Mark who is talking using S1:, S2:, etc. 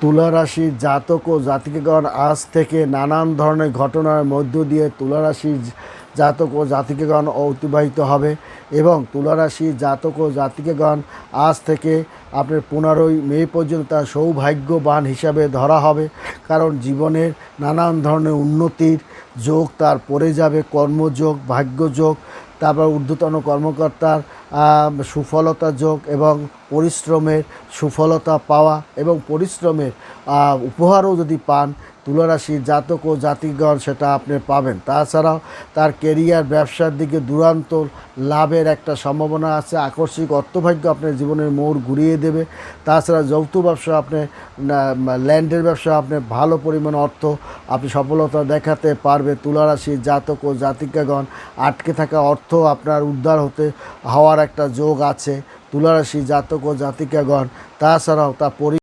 S1: তুলা রাশির জাতক ও জাতিকাগণ আজ থেকে নানান ধরনের ঘটনার মধ্য দিয়ে তুলা রাশির জাতক ও জাতিকাগণ অতিবাহিত হবে এবং তুলা রাশির জাতক ও জাতিকাগণ আজ থেকে আপনার 15ই মে পর্যন্ত তার সৌভাগ্যবান হিসাবে ধরা হবে, কারণ জীবনের নানান ধরনের উন্নতির যোগ তার পড়ে যাবে। কর্মযোগ, ভাগ্যযোগ, তারপর ঊর্ধ্বতন কর্মকর্তার সুফলতা যোগ এবং পরিশ্রমের সুফলতা পাওয়া এবং পরিশ্রমের উপহারও যদি পান তুলা রাশির জাতক ও জাতিগণ সেটা আপনি পাবেন। তাছাড়াও তার কেরিয়ার, ব্যবসার দিকে দুরান্ত লাভের একটা সম্ভাবনা আছে। আকস্মিক অর্থভাগ্য আপনার জীবনের মোড় ঘুরিয়ে দেবে। তাছাড়া যৌথ ব্যবসা, আপনি ল্যান্ডের ব্যবসা, আপনি ভালো পরিমাণ অর্থ আপনি সফলতা দেখাতে পারবে। তুলা রাশির জাতক ও জাতিকাগণ আটকে থাকা অর্থ আপনার উদ্ধার হওয়ার একটা যোগ আছে তুলা রাশির জাতক ও জাতিকাগণ। তাছাড়াও তার